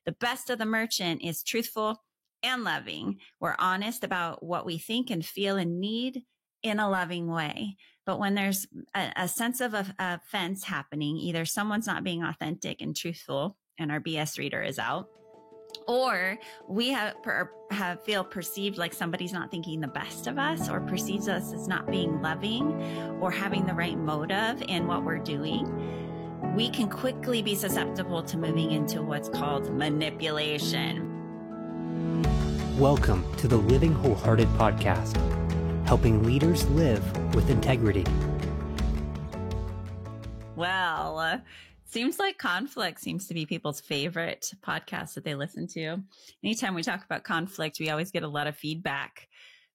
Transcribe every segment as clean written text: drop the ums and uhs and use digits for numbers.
The best of the merchant is truthful and loving. We're honest about what we think and feel and need in a loving way. But when there's a sense of offense happening, either someone's not being authentic and truthful and our BS reader is out, or we feel perceived like somebody's not thinking the best of us or perceives us as not being loving or having the right motive in what we're doing, we can quickly be susceptible to moving into what's called manipulation. Welcome to the Living Wholehearted podcast, helping leaders live with integrity. Well, seems like conflict seems to be people's favorite podcast that they listen to. Anytime we talk about conflict, we always get a lot of feedback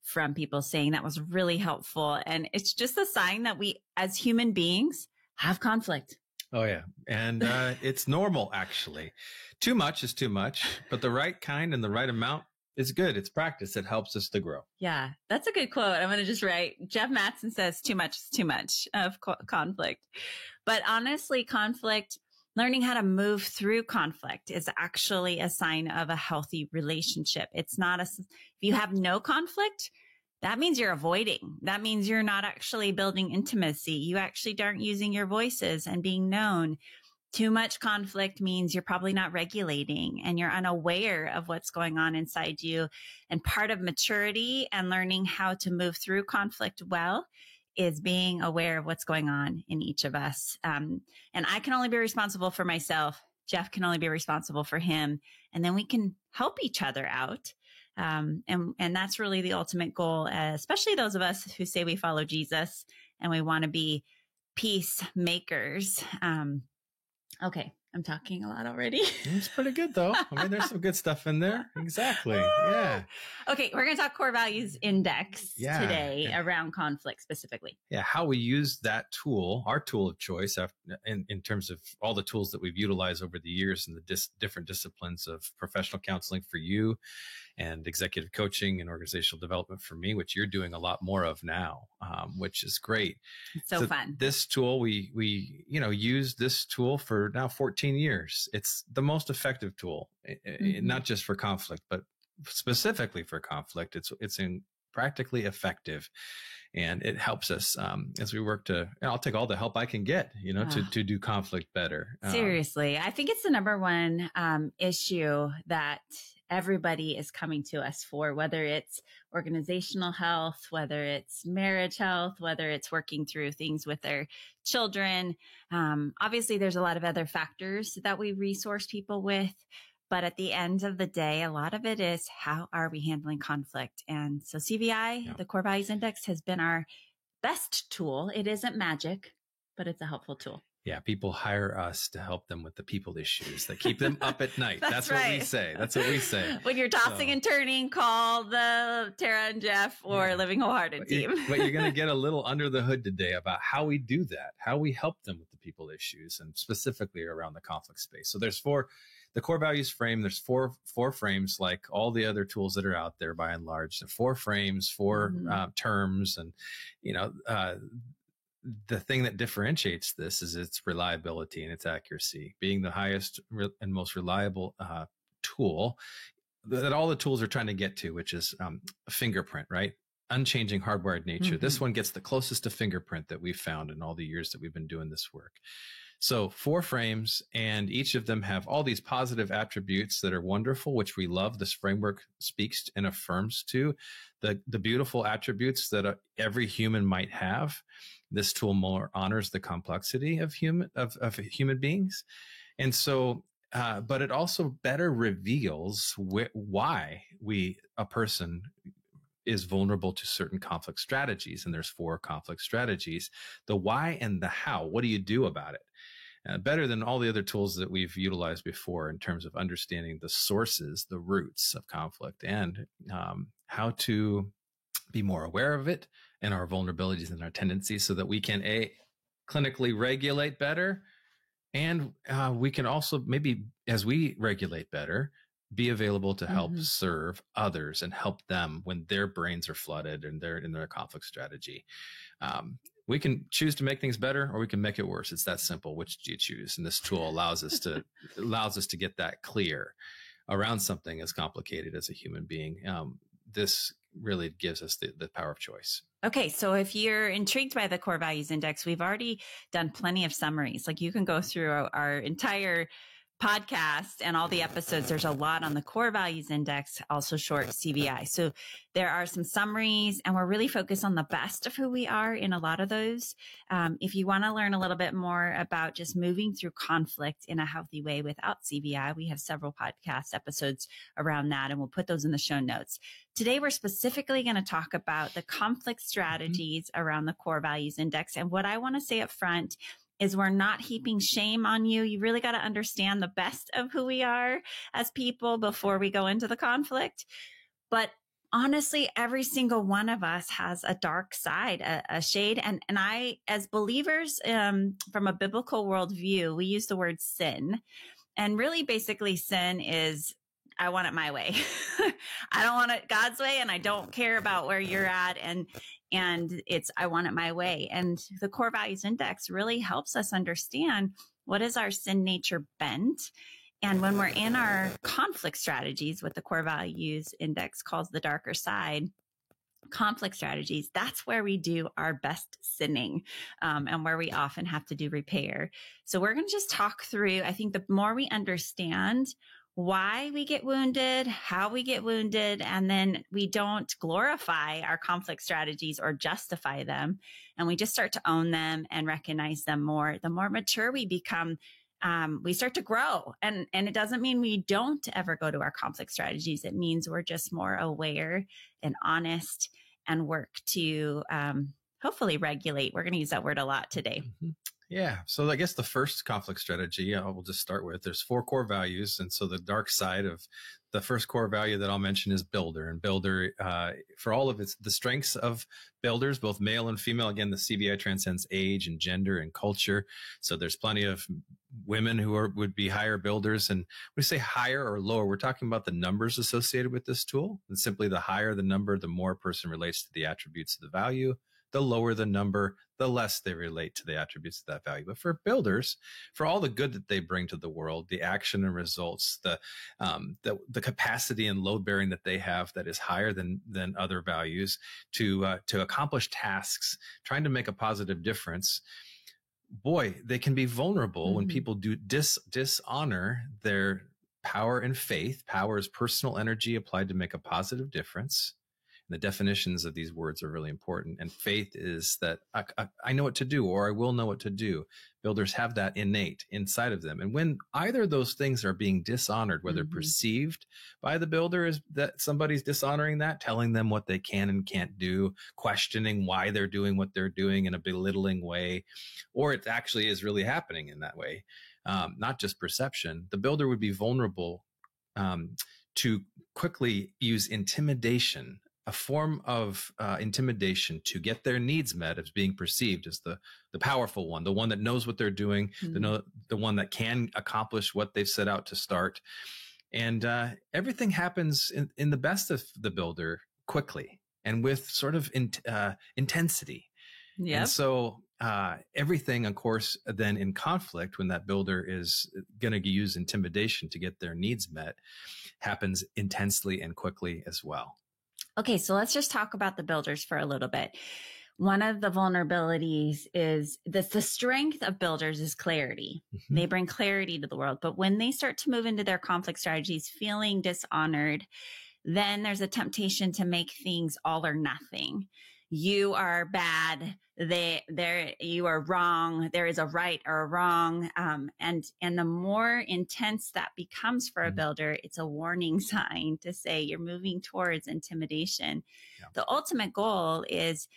from people saying that was really helpful. And it's just a sign that we, as human beings, have conflict. Oh, yeah. And it's normal, actually. Too much is too much, but the right kind and the right amount is good. It's practice. It helps us to grow. Yeah, that's a good quote. I'm going to just write, Jeff Mattson says, too much is too much of conflict. But honestly, conflict, learning how to move through conflict is actually a sign of a healthy relationship. It's not if you have no conflict, that means you're avoiding. That means you're not actually building intimacy. You actually aren't using your voices and being known. Too much conflict means you're probably not regulating and you're unaware of what's going on inside you. And part of maturity and learning how to move through conflict well is being aware of what's going on in each of us. And I can only be responsible for myself. Jeff can only be responsible for him. And then we can help each other out. And that's really the ultimate goal, especially those of us who say we follow Jesus and we want to be peacemakers. Okay, I'm talking a lot already. It's pretty good, though. I mean, there's some good stuff in there. Exactly. Yeah. Okay, we're going to talk core values index today around conflict specifically. Yeah, how we use that tool, our tool of choice, in terms of all the tools that we've utilized over the years in the different disciplines of professional counseling for you and executive coaching and organizational development for me, which you're doing a lot more of now, which is great. It's so fun. This tool, we use this tool for now 14 years. It's the most effective tool, not just for conflict, but specifically for conflict. It's practically effective. And it helps us as we work I'll take all the help I can get, to do conflict better. Seriously. I think it's the number one issue that everybody is coming to us for, whether it's organizational health, whether it's marriage health, whether it's working through things with their children. Obviously, there's a lot of other factors that we resource people with. But at the end of the day, a lot of it is how are we handling conflict? And so CVI, the Core Values Index, has been our best tool. It isn't magic, but it's a helpful tool. Yeah, people hire us to help them with the people issues that keep them up at night. That's right. What we say. That's what we say. When you're tossing and turning, call the Tara and Jeff or Living Wholehearted team. But you're going to get a little under the hood today about how we do that, how we help them with the people issues, and specifically around the conflict space. So there's the core values frame. There's four frames, like all the other tools that are out there by and large. So 4 frames, 4 terms, and the thing that differentiates this is its reliability and its accuracy, being the highest and most reliable tool that all the tools are trying to get to, which is a fingerprint, right? Unchanging hardwired nature. This one gets the closest to fingerprint that we've found in all the years that we've been doing this work. So 4 frames, and each of them have all these positive attributes that are wonderful, which we love. This framework speaks and affirms to the beautiful attributes that every human might have. This tool more honors the complexity of human beings. And so, but it also better reveals why a person is vulnerable to certain conflict strategies. And there's 4 conflict strategies: the why and the how. What do you do about it? Better than all the other tools that we've utilized before in terms of understanding the sources, the roots of conflict, and how to be more aware of it and our vulnerabilities and our tendencies, so that we can clinically regulate better. And we can also, maybe as we regulate better, be available to help serve others and help them when their brains are flooded and they're in their conflict strategy. we can choose to make things better or we can make it worse. It's that simple. Which do you choose? And this tool allows us to get that clear around something as complicated as a human being. This really gives us the power of choice. Okay. So if you're intrigued by the Core Values Index, we've already done plenty of summaries. Like you can go through our entire podcast and all the episodes. There's a lot on the Core Values Index, also short CVI. So there are some summaries, and we're really focused on the best of who we are in a lot of those. If you want to learn a little bit more about just moving through conflict in a healthy way without CVI, we have several podcast episodes around that, and we'll put those in the show notes. Today, we're specifically going to talk about the conflict strategies around the Core Values Index. And what I want to say up front is we're not heaping shame on you. You really got to understand the best of who we are as people before we go into the conflict. But honestly, every single one of us has a dark side, a shade. And I, as believers, from a biblical worldview, we use the word sin. And really, basically, sin is, I want it my way. I don't want it God's way, and I don't care about where you're at. And it's, I want it my way. And the Core Values Index really helps us understand what is our sin nature bent. And when we're in our conflict strategies, what the Core Values Index calls the darker side, conflict strategies, that's where we do our best sinning, and where we often have to do repair. So we're going to just talk through, I think the more we understand why we get wounded, how we get wounded, and then we don't glorify our conflict strategies or justify them, and we just start to own them and recognize them more, the more mature we become, we start to grow. And it doesn't mean we don't ever go to our conflict strategies. It means we're just more aware and honest and work to hopefully regulate. We're going to use that word a lot today. Mm-hmm. Yeah. So I guess the first conflict strategy we'll just start with, there's 4 core values. And so the dark side of the first core value that I'll mention is builder. And builder, for all of the strengths of builders, both male and female, again, the CVI transcends age and gender and culture. So there's plenty of women who would be higher builders. And when we say higher or lower, we're talking about the numbers associated with this tool. And simply the higher the number, the more a person relates to the attributes of the value. The lower the number, the less they relate to the attributes of that value. But for builders, for all the good that they bring to the world, the action and results, the capacity and load bearing that they have that is higher than other values to accomplish tasks, trying to make a positive difference. Boy, they can be vulnerable when people do dishonor their power and faith. Power is personal energy applied to make a positive difference. The definitions of these words are really important. And faith is that I know what to do, or I will know what to do. Builders have that innate inside of them. And when either of those things are being dishonored, whether perceived by the builder is that somebody's dishonoring that, telling them what they can and can't do, questioning why they're doing what they're doing in a belittling way, or it actually is really happening in that way, not just perception, the builder would be vulnerable to quickly use intimidation, a form of intimidation to get their needs met as being perceived as the powerful one, the one that knows what they're doing, the one that can accomplish what they've set out to start. And everything happens in the best of the builder quickly and with sort of intensity. Yeah. And so everything, of course, then in conflict, when that builder is going to use intimidation to get their needs met, happens intensely and quickly as well. Okay, so let's just talk about the builders for a little bit. One of the vulnerabilities is the strength of builders is clarity. They bring clarity to the world. But when they start to move into their conflict strategies, feeling dishonored, then there's a temptation to make things all or nothing. You are bad. You are wrong. There is a right or a wrong. And the more intense that becomes for a builder, it's a warning sign to say you're moving towards intimidation. Yeah. The ultimate goal is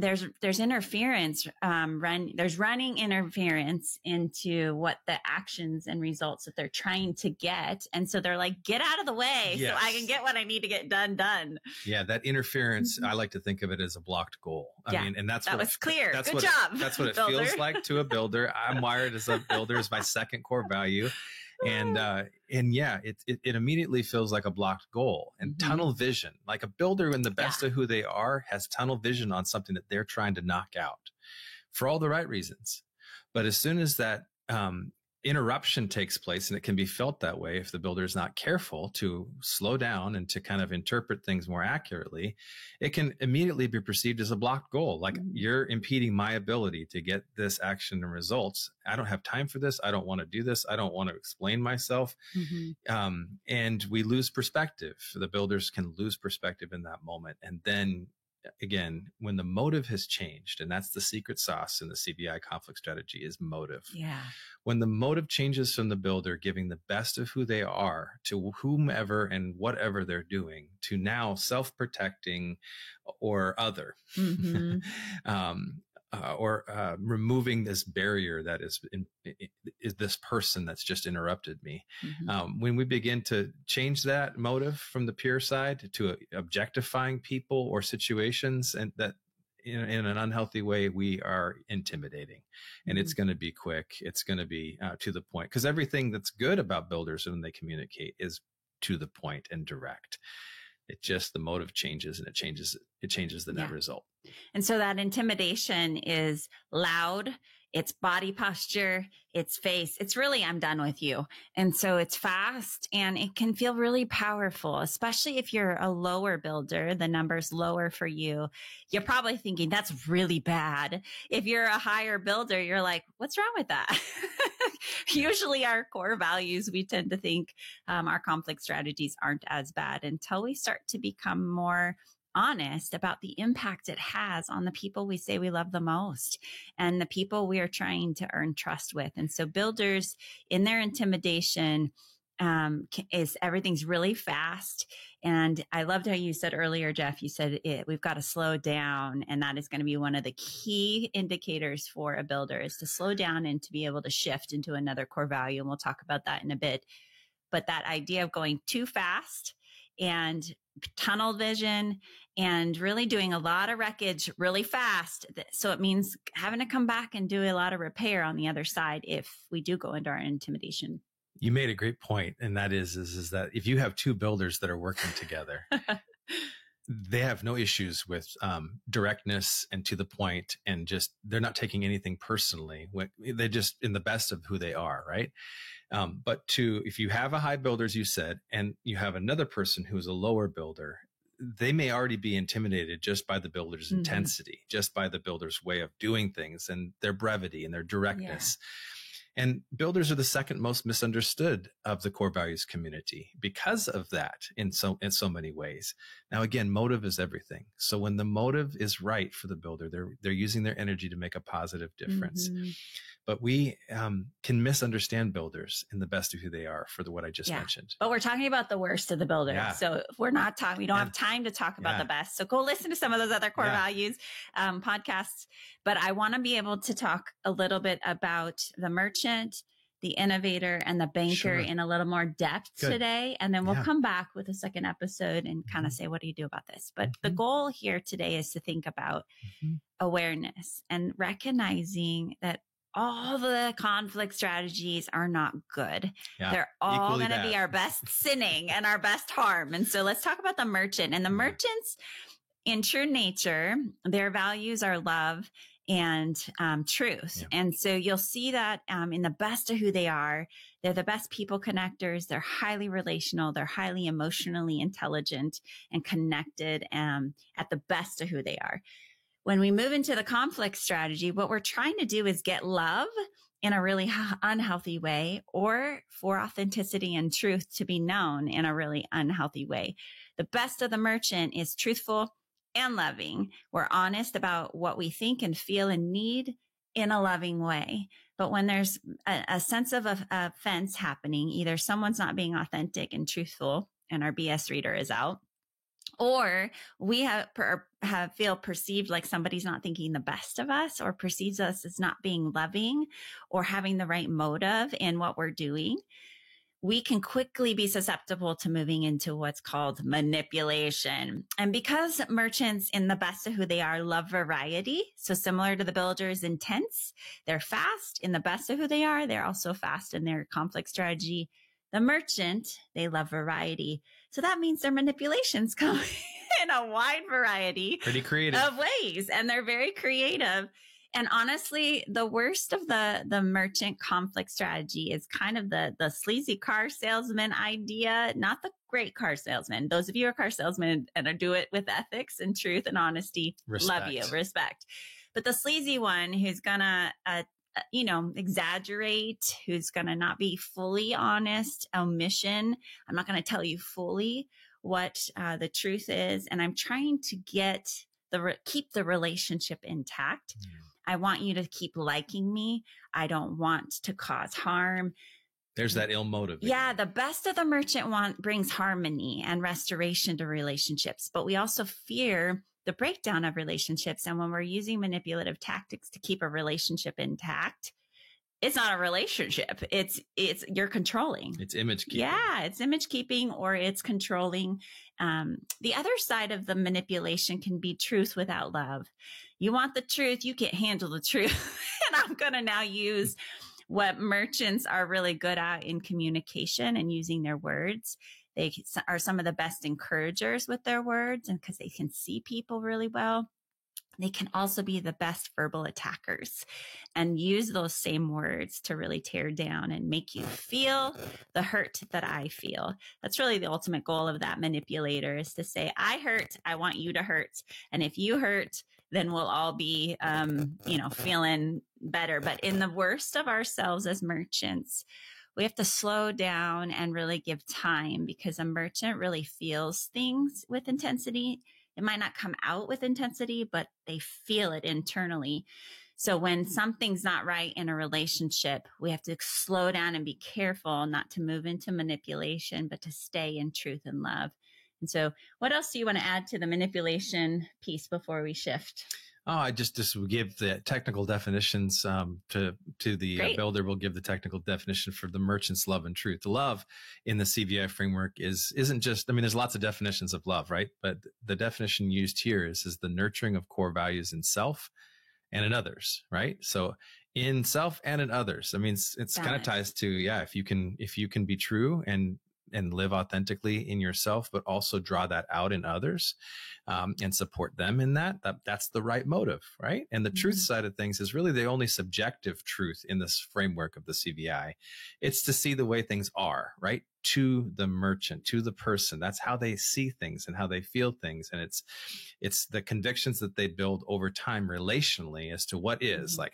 there's interference, there's running interference into what the actions and results that they're trying to get. And so they're like, get out of the way so I can get what I need to get done. Yeah. That interference, I like to think of it as a blocked goal. I mean, and that was clear. Good job. That's what it feels like to a builder. I'm wired as a builder is my second core value. And yeah, it immediately feels like a blocked goal and tunnel vision, like a builder in the best of who they are has tunnel vision on something that they're trying to knock out. for all the right reasons. But as soon as that interruption takes place, and it can be felt that way if the builder is not careful to slow down and to kind of interpret things more accurately, it can immediately be perceived as a blocked goal. Like, you're impeding my ability to get this action and results. I don't have time for this. I don't want to do this. I don't want to explain myself. And we lose perspective. The builders can lose perspective in that moment. And then again, when the motive has changed, and that's the secret sauce in the CBI conflict strategy, is motive. Yeah. When the motive changes from the builder giving the best of who they are to whomever and whatever they're doing, to now self-protecting or other, or removing this barrier that is this person that's just interrupted me. When we begin to change that motive from the pure side to objectifying people or situations, and that in an unhealthy way, we are intimidating, and it's going to be quick. It's going to be to the point, because everything that's good about builders when they communicate is to the point and direct. It just, the motive changes, and it changes the net result. And so that intimidation is loud, it's body posture, it's face. It's really, I'm done with you. And so it's fast, and it can feel really powerful, especially if you're a lower builder, the number's lower for you. You're probably thinking that's really bad. If you're a higher builder, you're like, what's wrong with that? Usually our core values, we tend to think our conflict strategies aren't as bad until we start to become more honest about the impact it has on the people we say we love the most and the people we are trying to earn trust with. And so builders, in their intimidation, is everything's really fast. And I loved how you said earlier, Jeff, you said we've got to slow down. And that is going to be one of the key indicators for a builder, is to slow down and to be able to shift into another core value. And we'll talk about that in a bit. But that idea of going too fast and tunnel vision and really doing a lot of wreckage really fast. So it means having to come back and do a lot of repair on the other side if we do go into our intimidation. You made a great point, and that is that if you have two builders that are working together, they have no issues with directness and to the point, and just they're not taking anything personally. They're just in the best of who they are, right? But if you have a high builder, as you said, and you have another person who's a lower builder, they may already be intimidated just by the builder's intensity, just by the builder's way of doing things and their brevity and their directness. And builders are the second most misunderstood of the core values community because of that in so many ways. Now, again, motive is everything. So when the motive is right for the builder, they're using their energy to make a positive difference. But we can misunderstand builders in the best of who they are for what I just mentioned. But we're talking about the worst of the builders. Yeah. So we're not talking, we don't have time to talk about the best. So go listen to some of those other core values podcasts. But I want to be able to talk a little bit about the merchant, the innovator, and the banker in a little more depth today. And then we'll come back with a second episode and kind of say, what do you do about this? But the goal here today is to think about awareness and recognizing that all the conflict strategies are not good. Yeah, they're all going to be our best sinning and our best harm. And so let's talk about the merchant. And the merchants, in true nature, their values are love and truth. Yeah. And so you'll see that in the best of who they are. They're the best people connectors. They're highly relational. They're highly emotionally intelligent and connected at the best of who they are. When we move into the conflict strategy, what we're trying to do is get love in a really unhealthy way, or for authenticity and truth to be known in a really unhealthy way. The best of the merchant is truthful and loving. We're honest about what we think and feel and need in a loving way. But when there's a sense of offense happening, either someone's not being authentic and truthful and our BS reader is out, or we feel perceived like somebody's not thinking the best of us, or perceives us as not being loving or having the right motive in what we're doing, we can quickly be susceptible to moving into what's called manipulation. And because merchants, in the best of who they are, love variety, so similar to the builders' intense, they're fast in the best of who they are. They're also fast in their conflict strategy. The merchant, they love variety. So that means their manipulations come in a wide variety pretty creative of ways. And they're very creative. And honestly, the worst of the merchant conflict strategy is kind of the sleazy car salesman idea, not the great car salesman. Those of you who are car salesmen and do it with ethics and truth and honesty, love you, respect. But the sleazy one who's gonna, exaggerate, who's gonna not be fully honest, omission. I'm not gonna tell you fully what the truth is, and I'm trying to keep the relationship intact. I want you to keep liking me. I don't want to cause harm. There's that ill motive. Yeah, the best of the merchant brings harmony and restoration to relationships, but we also fear the breakdown of relationships. And when we're using manipulative tactics to keep a relationship intact, it's not a relationship. You're controlling. It's image keeping. Yeah, it's image keeping or it's controlling. The other side of the manipulation can be truth without love. You want the truth, you can't handle the truth. And I'm going to now use what merchants are really good at in communication and using their words. They are some of the best encouragers with their words, and because they can see people really well. They can also be the best verbal attackers and use those same words to really tear down and make you feel the hurt that I feel. That's really the ultimate goal of that manipulator, is to say, I hurt, I want you to hurt. And if you hurt, then we'll all be, feeling better. But in the worst of ourselves as merchants, we have to slow down and really give time, because a merchant really feels things with intensity. It might not come out with intensity, but they feel it internally. So when something's not right in a relationship, we have to slow down and be careful not to move into manipulation, but to stay in truth and love. And so what else do you want to add to the manipulation piece before we shift? Oh, I just give the technical definitions to the builder. We'll give the technical definition for the merchant's love and truth. Love in the CVI framework isn't just, there's lots of definitions of love, right? But the definition used here is the nurturing of core values in self and in others, right? So in self and in others. It's kind of ties to, if you can be true and live authentically in yourself, but also draw that out in others, and support them in that's the right motive, right? And the truth side of things is really the only subjective truth in this framework of the CVI. It's to see the way things are, right? To the merchant, to the person. That's how they see things and how they feel things. And it's the convictions that they build over time relationally as to what is, like,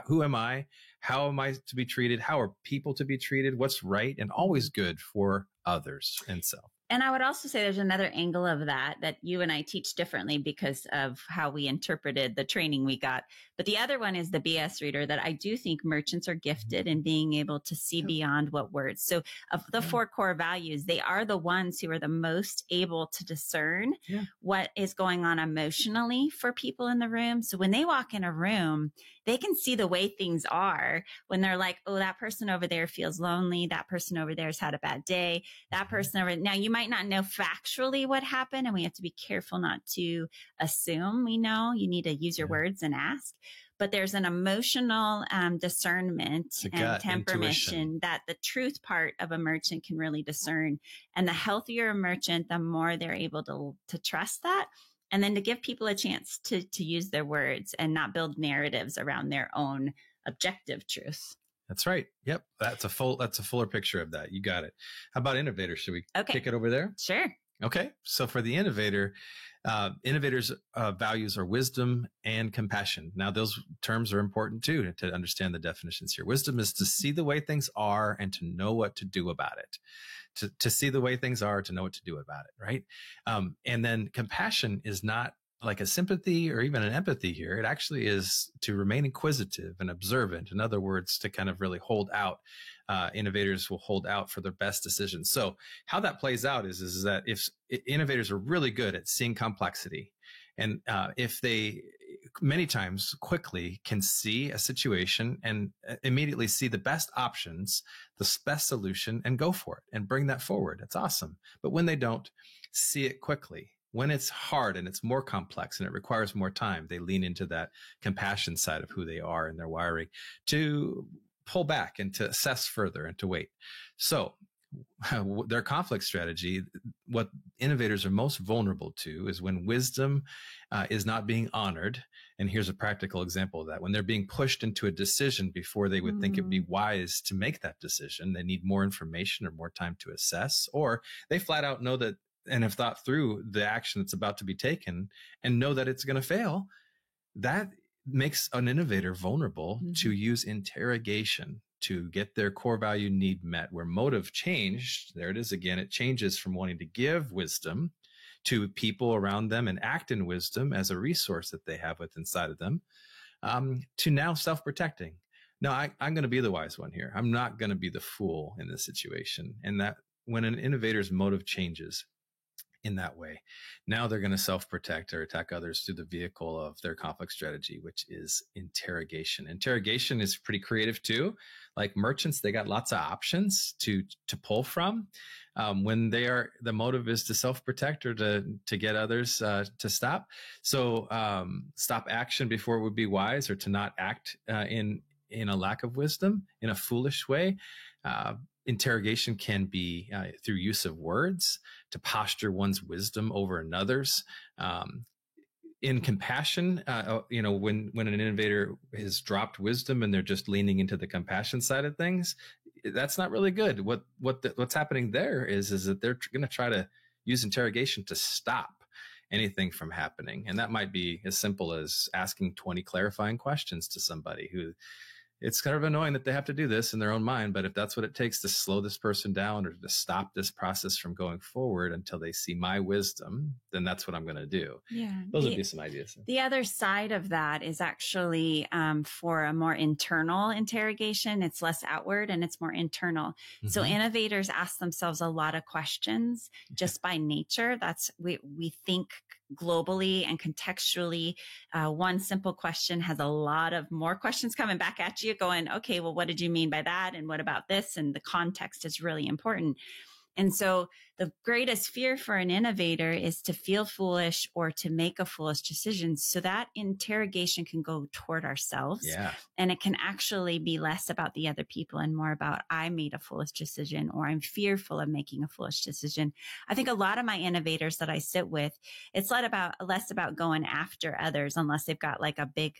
who am I? How am I to be treated? How are people to be treated? What's right and always good for others and self. And I would also say there's another angle of that you and I teach differently because of how we interpreted the training we got. But the other one is the BS reader, that I do think merchants are gifted in being able to see beyond what words. So of the 4 core values, they are the ones who are the most able to discern what is going on emotionally for people in the room. So when they walk in a room, they can see the way things are when they're like, oh, that person over there feels lonely. That person over there has had a bad day. That person over, now you might not know factually what happened, and we have to be careful not to assume we know. You need to use your words and ask. But there's an emotional discernment and temperament that the truth part of a merchant can really discern. And the healthier a merchant, the more they're able to trust that. And then to give people a chance to use their words and not build narratives around their own objective truth. That's right. Yep. That's a fuller picture of that. You got it. How about innovator? Should we kick it over there? Sure. Okay. So for the innovator, innovators' values are wisdom and compassion. Now, those terms are important too, to understand the definitions here. Wisdom is to see the way things are and to know what to do about it. To see the way things are, to know what to do about it, right? And then compassion is not like a sympathy or even an empathy here. It actually is to remain inquisitive and observant. In other words, to kind of really hold out. Innovators will hold out for their best decisions. So how that plays out is that if innovators are really good at seeing complexity, and if they many times quickly can see a situation and immediately see the best options, the best solution, and go for it and bring that forward. That's awesome. But when they don't, see it quickly. When it's hard and it's more complex and it requires more time, they lean into that compassion side of who they are and their wiring to pull back and to assess further and to wait. So their conflict strategy, what innovators are most vulnerable to is when wisdom is not being honored And here's a practical example of that. When they're being pushed into a decision before they would think it'd be wise to make that decision, they need more information or more time to assess, or they flat out know that and have thought through the action that's about to be taken and know that it's going to fail. That makes an innovator vulnerable to use interrogation to get their core value need met, where motive changed. There it is again. It changes from wanting to give wisdom to people around them and act in wisdom as a resource that they have within inside of them, to now self-protecting. Now, I'm going to be the wise one here. I'm not going to be the fool in this situation. And that when an innovator's motive changes in that way, now they're going to self-protect or attack others through the vehicle of their conflict strategy, which is interrogation. Interrogation is pretty creative too. Like merchants, they got lots of options to pull from. When the motive is to self-protect or to get others to stop. So stop action before it would be wise, or to not act in a lack of wisdom, in a foolish way. Interrogation can be through use of words, to posture one's wisdom over another's. In compassion, when an innovator has dropped wisdom and they're just leaning into the compassion side of things, that's not really good. What's happening there is that they're going to try to use interrogation to stop anything from happening. And that might be as simple as asking 20 clarifying questions to somebody who, it's kind of annoying that they have to do this in their own mind, but if that's what it takes to slow this person down or to stop this process from going forward until they see my wisdom, then that's what I'm going to do. Yeah. Those would be some ideas. The other side of that is actually for a more internal interrogation. It's less outward and it's more internal. So innovators ask themselves a lot of questions just by nature. We think globally and contextually. One simple question has a lot of more questions coming back at you going, okay, well, what did you mean by that? And what about this? And the context is really important. And so the greatest fear for an innovator is to feel foolish or to make a foolish decision. So that interrogation can go toward ourselves. Yeah. And it can actually be less about the other people and more about, I made a foolish decision, or I'm fearful of making a foolish decision. I think a lot of my innovators that I sit with, it's less about going after others, unless they've got like a big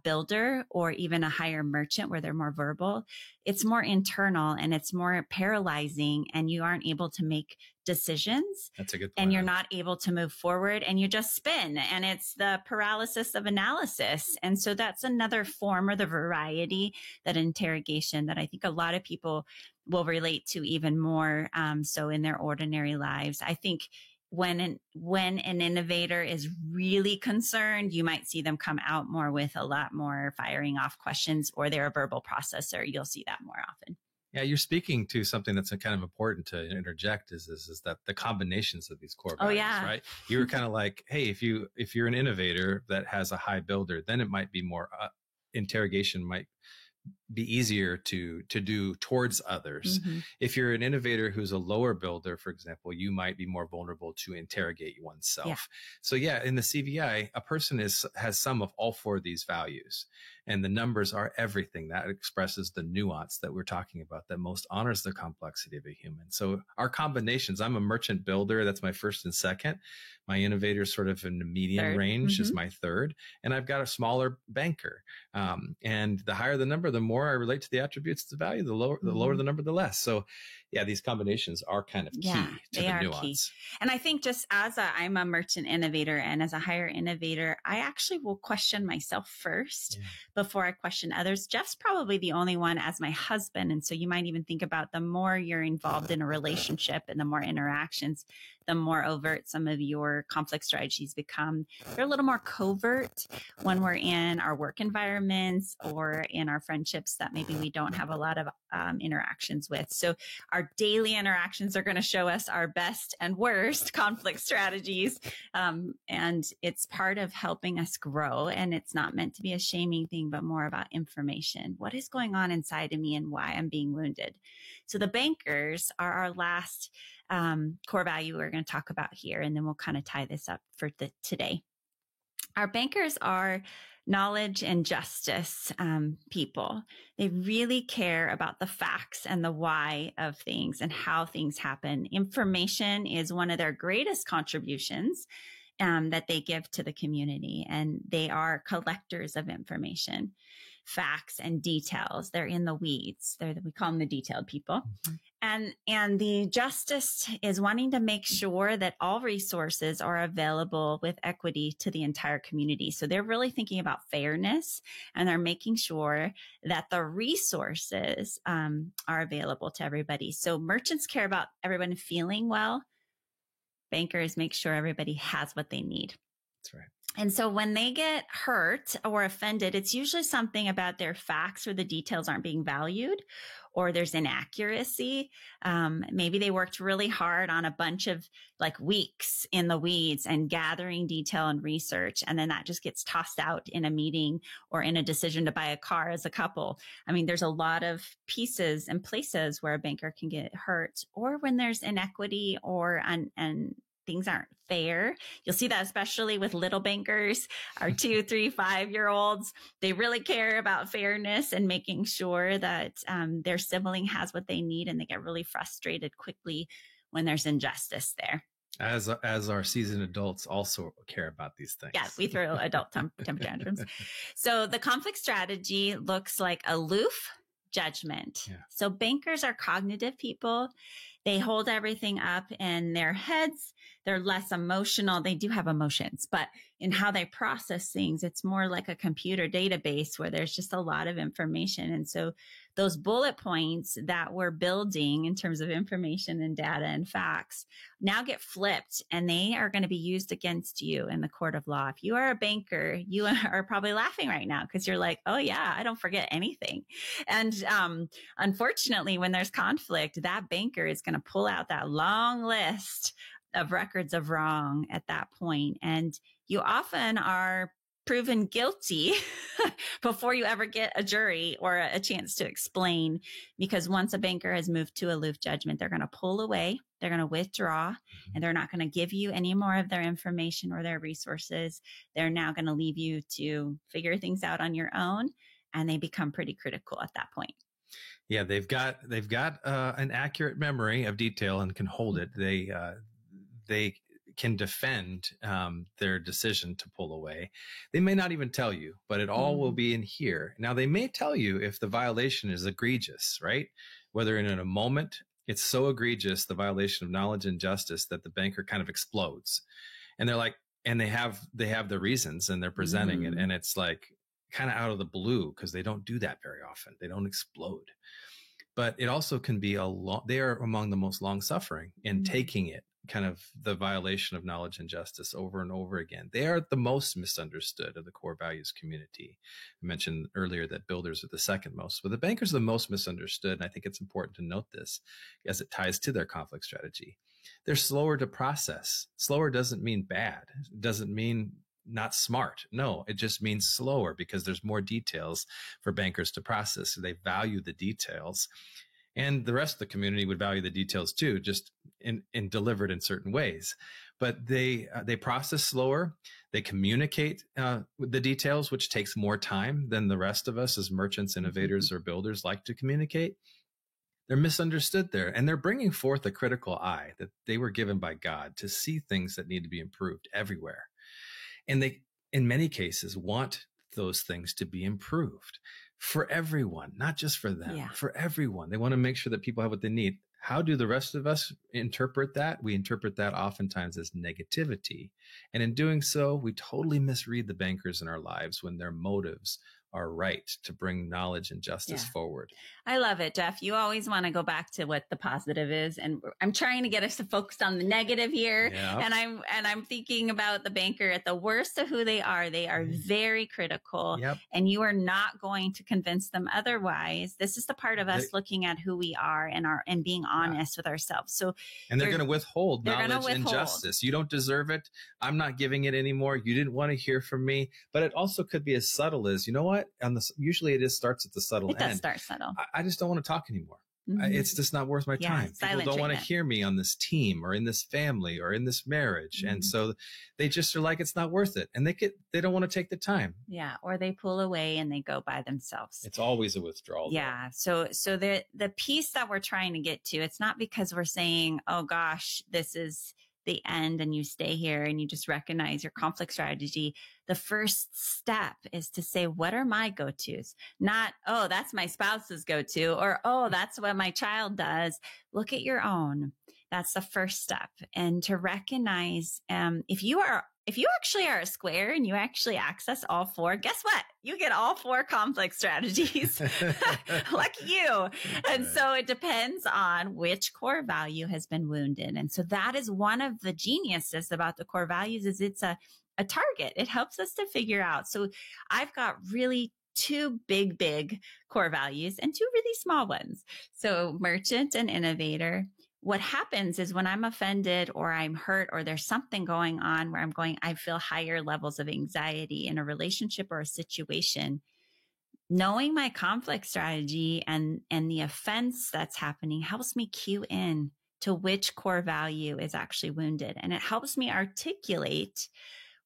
builder or even a higher merchant where they're more verbal. It's more internal and it's more paralyzing, and you aren't able to make decisions. That's a good point. And you're not able to move forward, and you just spin, and it's the paralysis of analysis. And so that's another form, or the variety, that interrogation that I think a lot of people will relate to even more so in their ordinary lives. I think when an innovator is really concerned, you might see them come out more with a lot more firing off questions, or they're a verbal processor. You'll see that more often. Yeah, you're speaking to something that's kind of important to interject is that the combinations of these core values, right? You were kind of like, hey, if you're an innovator that has a high builder, then it might be more interrogation might be easier to do towards others. If you're an innovator who's a lower builder, for example, you might be more vulnerable to interrogate oneself. Yeah. So yeah, in the CVI, a person has some of all four of these values, and the numbers are everything. That expresses the nuance that we're talking about, that most honors the complexity of a human. So our combinations, I'm a merchant builder. That's my first and second. My innovator is sort of in the median range is my third. And I've got a smaller banker. And the higher the number, the more I relate to the attributes, the value, the lower the number, the less. So yeah, these combinations are kind of key to the nuance. Key. And I think just I'm a merchant innovator, and as a higher innovator, I actually will question myself first before I question others. Jeff's probably the only one as my husband. And so you might even think about, the more you're involved in a relationship and the more interactions, the more overt some of your conflict strategies become. They're a little more covert when we're in our work environments or in our friendships that maybe we don't have a lot of interactions with. So our daily interactions are going to show us our best and worst conflict strategies. And it's part of helping us grow. And it's not meant to be a shaming thing, but more about information. What is going on inside of me and why I'm being wounded? So the bankers are our last core value we're going to talk about here, and then we'll kind of tie this up for today. Our bankers are knowledge and justice people. They really care about the facts and the why of things and how things happen. Information is one of their greatest contributions. that they give to the community, and they are collectors of information, facts and details. They're in the weeds. We call them the detailed people. And the justice is wanting to make sure that all resources are available with equity to the entire community. So they're really thinking about fairness, and they're making sure that the resources are available to everybody. So merchants care about everyone feeling well. Bankers make sure everybody has what they need. That's right. And so when they get hurt or offended, it's usually something about their facts or the details aren't being valued, or there's inaccuracy. Maybe they worked really hard on a bunch of like weeks in the weeds and gathering detail and research. And then that just gets tossed out in a meeting or in a decision to buy a car as a couple. I mean, there's a lot of pieces and places where a banker can get hurt, or when there's inequity or and things aren't fair. You'll see that especially with little bankers, our 2, 3, 5-year-olds. They really care about fairness and making sure that their sibling has what they need, and they get really frustrated quickly when there's injustice there. As our seasoned adults also care about these things. Yeah, we throw adult temper tantrums. So the conflict strategy looks like aloof judgment. Yeah. So bankers are cognitive people. They hold everything up in their heads. They're less emotional. They do have emotions, but in how they process things, it's more like a computer database where there's just a lot of information. And so those bullet points that we're building in terms of information and data and facts now get flipped, and they are going to be used against you in the court of law. If you are a banker, you are probably laughing right now because you're like, oh yeah, I don't forget anything. And unfortunately, when there's conflict, that banker is going to pull out that long list of records of wrong at that point. And you often are proven guilty before you ever get a jury or a chance to explain, because once a banker has moved to aloof judgment, they're going to pull away, they're going to withdraw, and they're not going to give you any more of their information or their resources. They're now going to leave you to figure things out on your own, and they become pretty critical at that point. Yeah, they've got an accurate memory of detail and can hold it. They can defend their decision to pull away. They may not even tell you, but it all will be in here. Now, they may tell you if the violation is egregious, right? Whether in a moment, it's so egregious, the violation of knowledge and justice, that the banker kind of explodes. And they're like, and they have the reasons, and they're presenting it. And it's like kind of out of the blue, because they don't do that very often. They don't explode. But it also can be they are among the most long suffering in taking it, kind of the violation of knowledge and justice over and over again. They are the most misunderstood of the core values community. I mentioned earlier that builders are the second most, but the bankers are the most misunderstood. And I think it's important to note this as it ties to their conflict strategy. They're slower to process. Slower doesn't mean bad. It doesn't mean not smart. No, it just means slower because there's more details for bankers to process. So they value the details. And the rest of the community would value the details too, just in delivered in certain ways. But they process slower. They communicate the details, which takes more time than the rest of us as merchants, innovators, or builders like to communicate. They're misunderstood there, and they're bringing forth a critical eye that they were given by God to see things that need to be improved everywhere. And they, in many cases, want those things to be improved for everyone, not just for them, for everyone. They want to make sure that people have what they need. How do the rest of us interpret that? We interpret that oftentimes as negativity. And in doing so, we totally misread the bankers in our lives when their motives are right to bring knowledge and justice forward. I love it, Jeff. You always want to go back to what the positive is. And I'm trying to get us to focus on the negative here. Yep. And I'm thinking about the banker at the worst of who they are. They are very critical, and you are not going to convince them otherwise. This is the part of us looking at who we are and being honest with ourselves. So, and they're going to withhold knowledge and justice. You don't deserve it. I'm not giving it anymore. You didn't want to hear from me. But it also could be as subtle as, you know what? Usually it starts at the subtle end. It does start subtle. I just don't want to talk anymore. It's just not worth my time. People don't want to hear me on this team or in this family or in this marriage. And so they just are like, it's not worth it. And they don't want to take the time. Yeah. Or they pull away and they go by themselves. It's always a withdrawal. Yeah. So the piece that we're trying to get to, it's not because we're saying, oh gosh, this is the end and you stay here and you just recognize your conflict strategy, the first step is to say, what are my go-tos? Not, oh, that's my spouse's go-to, or, oh, that's what my child does. Look at your own. That's the first step. And to recognize, if you actually are a square and you actually access all four, guess what? You get all four conflict strategies. Lucky you. And so it depends on which core value has been wounded. And so that is one of the geniuses about the core values, is it's a target. It helps us to figure out. So I've got really two big core values and two really small ones. So merchant and innovator. What happens is when I'm offended or I'm hurt or there's something going on where I feel higher levels of anxiety in a relationship or a situation, knowing my conflict strategy and the offense that's happening helps me cue in to which core value is actually wounded. And it helps me articulate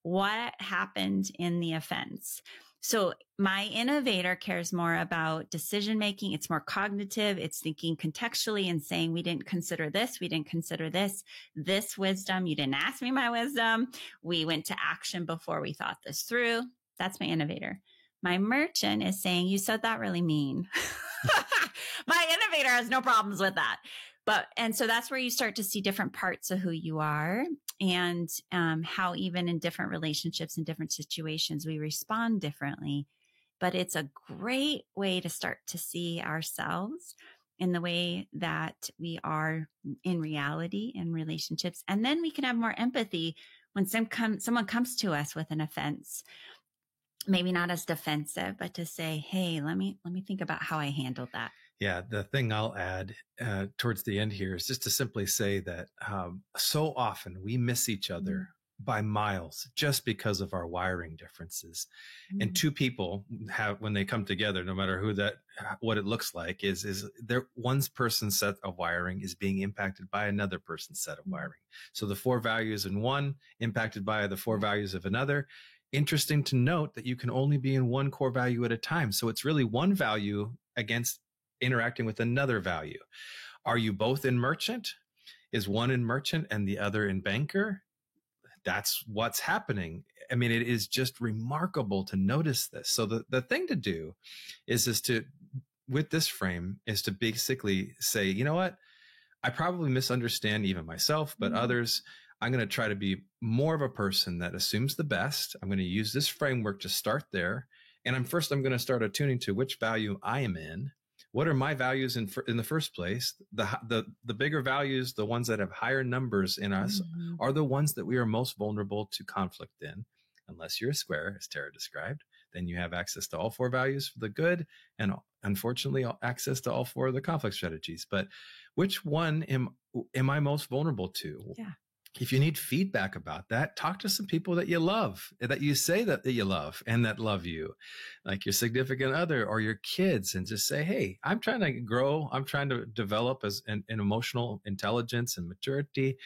what happened in the offense. So my innovator cares more about decision making. It's more cognitive. It's thinking contextually and saying, we didn't consider this. We didn't consider this wisdom. You didn't ask me my wisdom. We went to action before we thought this through. That's my innovator. My merchant is saying, you said that really mean. My innovator has no problems with that. And so that's where you start to see different parts of who you are, and how even in different relationships and different situations, we respond differently. But it's a great way to start to see ourselves in the way that we are in reality in relationships. And then we can have more empathy when someone comes to us with an offense, maybe not as defensive, but to say, hey, let me think about how I handled that. Yeah, the thing I'll add towards the end here is just to simply say that so often we miss each other by miles just because of our wiring differences. And two people when they come together, no matter what it looks like, is one person's set of wiring is being impacted by another person's set of wiring. So the four values in one impacted by the four values of another. Interesting to note that you can only be in one core value at a time. So it's really one value against interacting with another value. Are you both in merchant? Is one in merchant and the other in banker? That's what's happening. I mean, it is just remarkable to notice this. So the thing to do is to, with this frame, is to basically say, you know what? I probably misunderstand even myself, but others. I'm going to try to be more of a person that assumes the best. I'm going to use this framework to start there. And I'm going to start attuning to which value I am in. What are my values in the first place? The bigger values, the ones that have higher numbers in us, are the ones that we are most vulnerable to conflict in. Unless you're a square, as Tara described, then you have access to all four values for the good, and unfortunately, access to all four of the conflict strategies. But which one am I most vulnerable to? Yeah. If you need feedback about that, talk to some people that you love, that you say that you love and that love you, like your significant other or your kids, and just say, hey, I'm trying to grow. I'm trying to develop as an emotional intelligence and maturity.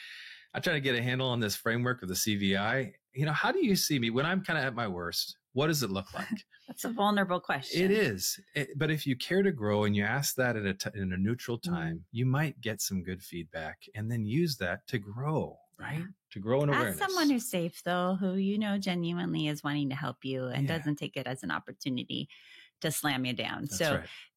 I'm trying to get a handle on this framework of the CVI. How do you see me when I'm kind of at my worst? What does it look like? That's a vulnerable question. It is. But if you care to grow and you ask that in a neutral time, you might get some good feedback and then use that to grow. Right? To grow in awareness. As someone who's safe, though, who genuinely is wanting to help you and doesn't take it as an opportunity to slam you down.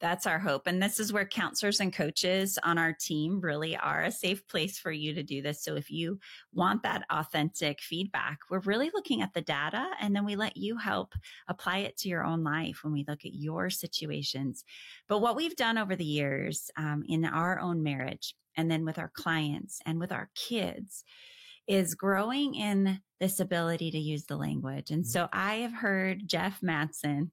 That's our hope. And this is where counselors and coaches on our team really are a safe place for you to do this. So if you want that authentic feedback, we're really looking at the data, and then we let you help apply it to your own life when we look at your situations. But what we've done over the years in our own marriage, and then with our clients and with our kids, is growing in this ability to use the language. And so I have heard Jeff Mattson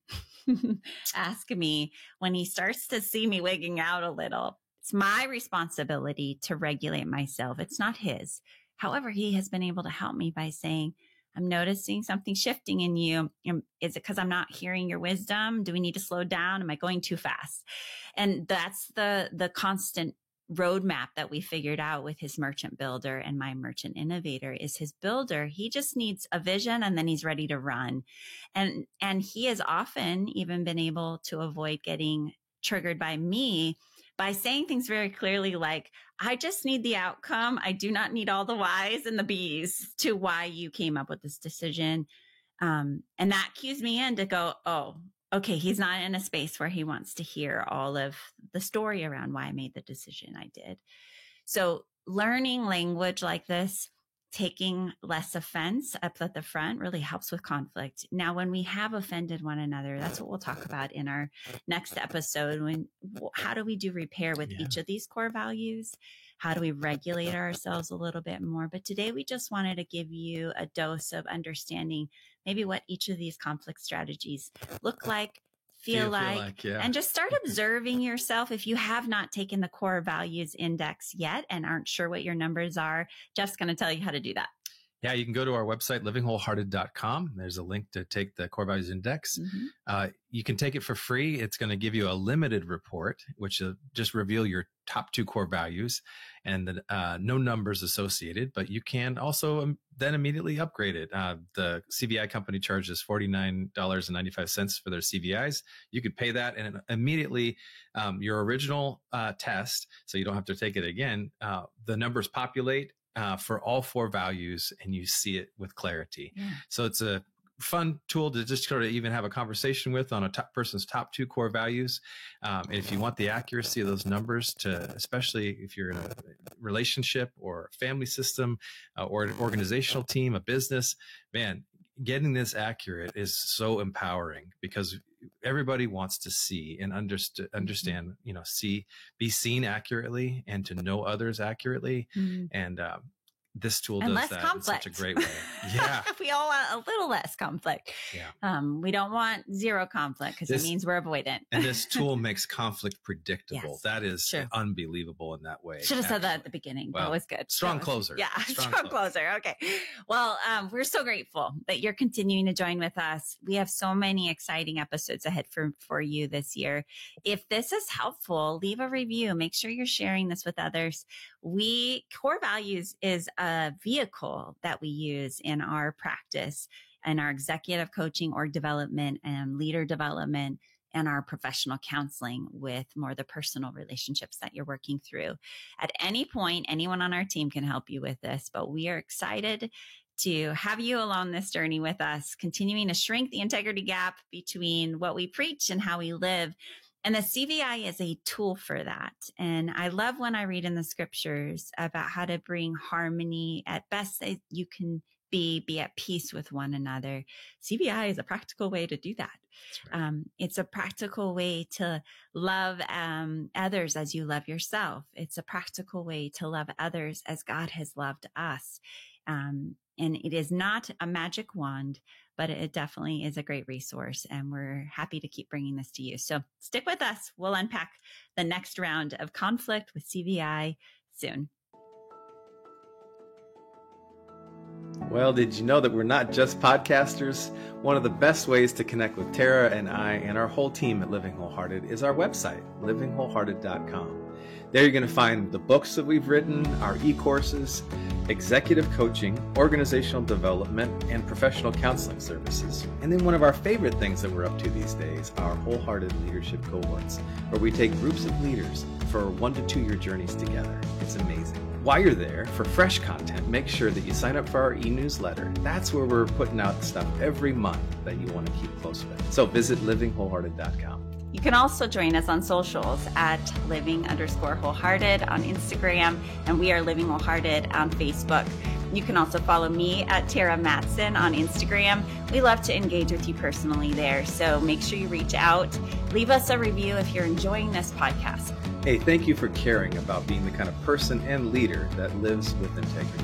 ask me, when he starts to see me wigging out a little, it's my responsibility to regulate myself. It's not his. However, he has been able to help me by saying, I'm noticing something shifting in you. Is it because I'm not hearing your wisdom? Do we need to slow down? Am I going too fast? And that's the constant roadmap that we figured out with his merchant builder and my merchant innovator. Is his builder, he just needs a vision and then he's ready to run. And he has often even been able to avoid getting triggered by me by saying things very clearly, like, I just need the outcome. I do not need all the whys and the bees to why you came up with this decision. And that cues me in to go, oh, okay, he's not in a space where he wants to hear all of the story around why I made the decision I did. So learning language like this, taking less offense up at the front, really helps with conflict. Now, when we have offended one another, that's what we'll talk about in our next episode. How do we do repair with each of these core values? How do we regulate ourselves a little bit more? But today we just wanted to give you a dose of understanding maybe what each of these conflict strategies look like, feel like, and just start observing yourself. If you have not taken the core values index yet and aren't sure what your numbers are, Jeff's going to tell you how to do that. Yeah, you can go to our website, livingwholehearted.com. There's a link to take the Core Values Index. You can take it for free. It's going to give you a limited report, which will just reveal your top 2 core values and no numbers associated, but you can also then immediately upgrade it. The CVI company charges $49.95 for their CVIs. You could pay that and immediately your original test, so you don't have to take it again, the numbers populate for all 4 values and you see it with clarity. So it's a fun tool to just sort of even have a conversation with on a person's top 2 core values. And if you want the accuracy of those numbers, especially if you're in a relationship or a family system or an organizational team, a business, man, getting this accurate is so empowering because everybody wants to see and understand, be seen accurately and to know others accurately. And this tool does that conflict. In such a great way. Yeah. We all want a little less conflict. Yeah. We don't want zero conflict because it means we're avoidant. And this tool makes conflict predictable. Yes, that is unbelievable in that way. Should have said that at the beginning. Well, that was good. Strong closer. Yeah. Strong closer. Okay. Well, we're so grateful that you're continuing to join with us. We have so many exciting episodes ahead for you this year. If this is helpful, leave a review. Make sure you're sharing this with others. Core Values is a vehicle that we use in our practice and our executive coaching or development and leader development and our professional counseling with more the personal relationships that you're working through. At any point, anyone on our team can help you with this, but we are excited to have you along this journey with us, continuing to shrink the integrity gap between what we preach and how we live. And the CVI is a tool for that. And I love when I read in the scriptures about how to bring harmony. At best, you can be at peace with one another. CVI is a practical way to do that. Right. It's a practical way to love others as you love yourself. It's a practical way to love others as God has loved us. And it is not a magic wand, but it definitely is a great resource. And we're happy to keep bringing this to you. So stick with us. We'll unpack the next round of conflict with CVI soon. Well, did you know that we're not just podcasters? One of the best ways to connect with Tara and I and our whole team at Living Wholehearted is our website, livingwholehearted.com. There you're going to find the books that we've written, our e-courses, executive coaching, organizational development, and professional counseling services. And then one of our favorite things that we're up to these days, our Wholehearted Leadership Cohorts, where we take groups of leaders for 1 to 2 year journeys together. It's amazing. While you're there, for fresh content, make sure that you sign up for our e-newsletter. That's where we're putting out stuff every month that you want to keep close with. So visit livingwholehearted.com. You can also join us on socials at living_wholehearted on Instagram, and we are Living Wholehearted on Facebook. You can also follow me at Tara Matson on Instagram. We love to engage with you personally there, so make sure you reach out. Leave us a review if you're enjoying this podcast. Hey, thank you for caring about being the kind of person and leader that lives with integrity.